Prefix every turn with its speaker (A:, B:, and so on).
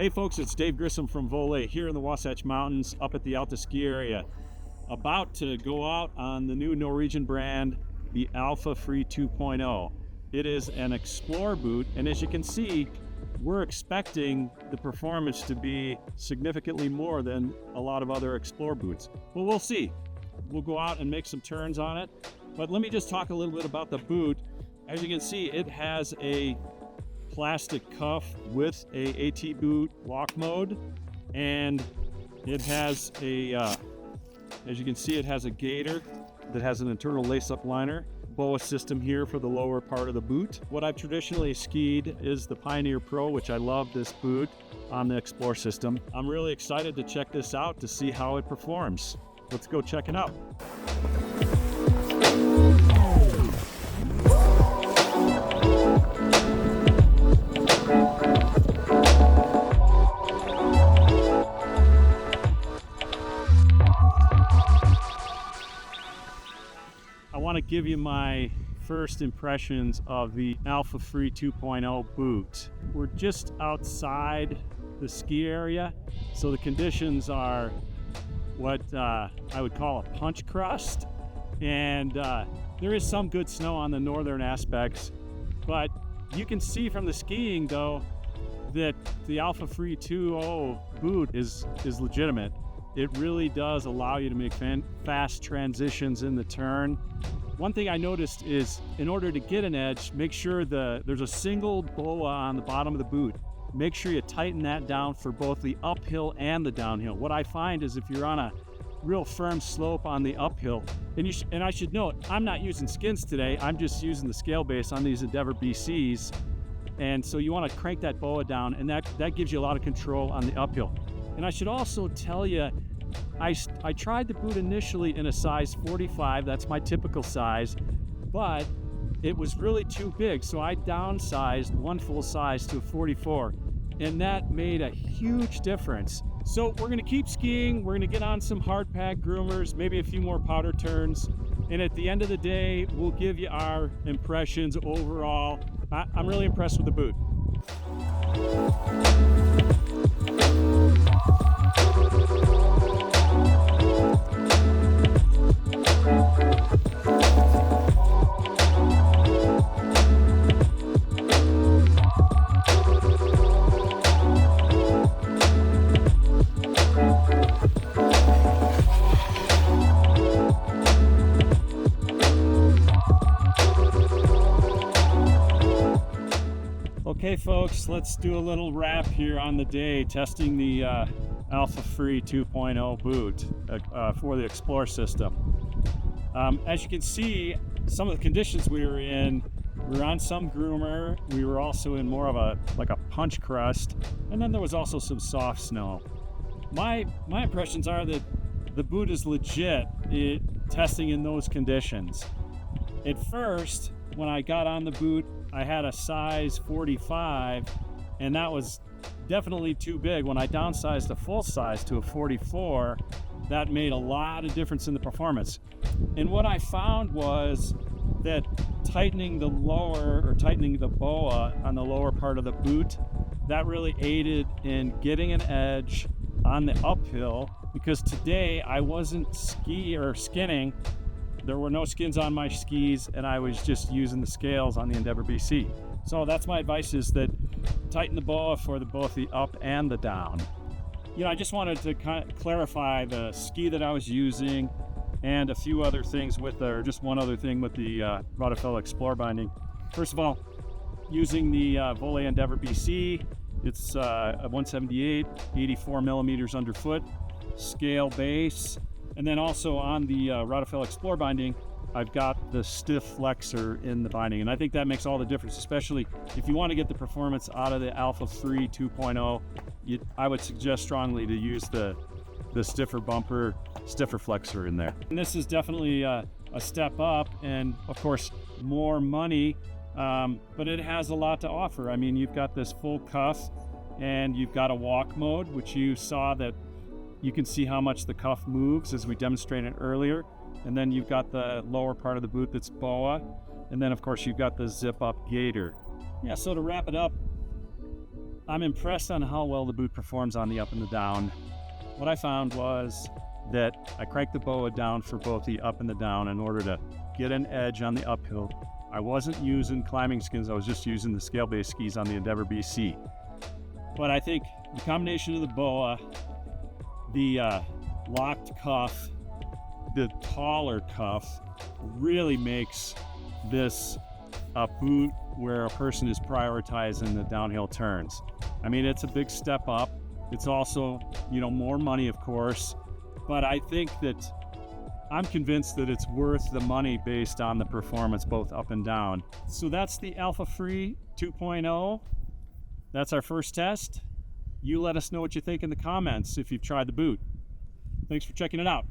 A: Hey folks, it's Dave Grissom from Voile here in the Wasatch Mountains up at the Alta Ski Area. About to go out on the new Norwegian brand, the Alfa Free 2.0. It is an Xplore boot, and as you can see, we're expecting the performance to be significantly more than a lot of other Xplore boots. But we'll see. We'll go out and make some turns on it. But let me just talk a little bit about the boot. As you can see, it has a plastic cuff with a AT boot walk mode, and it has a as you can see, it has a gaiter that has an internal lace-up liner, BOA system here for the lower part of the boot. What I've traditionally skied is the Pioneer Pro, which I love this boot on the Xplore system. I'm really excited to check this out to see how it performs. Let's go check it out. I want to give you my first impressions of the Alfa Free 2.0 boot. We're just outside the ski area, so the conditions are what I would call a punch crust, and there is some good snow on the northern aspects, but you can see from the skiing though that the Alfa Free 2.0 boot is legitimate. It really does allow you to make fast transitions in the turn. One thing I noticed is in order to get an edge, make sure there's a single BOA on the bottom of the boot. Make sure you tighten that down for both the uphill and the downhill. What I find is if you're on a real firm slope on the uphill, and I should note, I'm not using skins today, I'm just using the scale base on these Endeavor BCs. And so you want to crank that BOA down, and that gives you a lot of control on the uphill. And I should also tell you, I tried the boot initially in a size 45, that's my typical size, but it was really too big, so I downsized one full size to a 44, and that made a huge difference. So we're going to keep skiing, we're going to get on some hard pack groomers, maybe a few more powder turns, and at the end of the day, we'll give you our impressions overall. I'm really impressed with the boot. Okay folks, let's do a little wrap here on the day testing the Alfa Free 2.0 boot for the Xplore system. As you can see, some of the conditions we were in, we were on some groomer, we were also in more of a punch crust, and then there was also some soft snow. My impressions are that the boot is legit testing in those conditions. At first, when I got on the boot, I had a size 45, and that was definitely too big. When I downsized a full size to a 44, that made a lot of difference in the performance. And what I found was that tightening the BOA on the lower part of the boot, that really aided in getting an edge on the uphill, because today I wasn't skinning. There were no skins on my skis, and I was just using the scales on the Endeavor BC. So that's my advice, is that tighten the BOA for both the up and the down. You know, I just wanted to kind of clarify the ski that I was using and a few other things or just one other thing with the Rottefella Xplore binding. First of all, using the Voile Endeavor BC, it's a 178, 84 millimeters underfoot, scale base. And then also on the Rottefella Xplore binding, I've got the stiff flexor in the binding. And I think that makes all the difference, especially if you want to get the performance out of the Alfa Free 2.0. I would suggest strongly to use the stiffer bumper, stiffer flexor in there. And this is definitely a step up, and of course, more money, but it has a lot to offer. I mean, you've got this full cuff, and you've got a walk mode, which you saw that you can see how much the cuff moves as we demonstrated earlier. And then you've got the lower part of the boot that's BOA. And then of course you've got the zip up gaiter. Yeah, so to wrap it up, I'm impressed on how well the boot performs on the up and the down. What I found was that I cranked the BOA down for both the up and the down in order to get an edge on the uphill. I wasn't using climbing skins, I was just using the scale-based skis on the Endeavor BC. But I think the combination of the BOA, the locked cuff, the taller cuff really makes this a boot where a person is prioritizing the downhill turns. I mean, it's a big step up. It's also, more money, of course, but I think that I'm convinced that it's worth the money based on the performance both up and down. So that's the Alfa Free 2.0. That's our first test. You let us know what you think in the comments if you've tried the boot. Thanks for checking it out.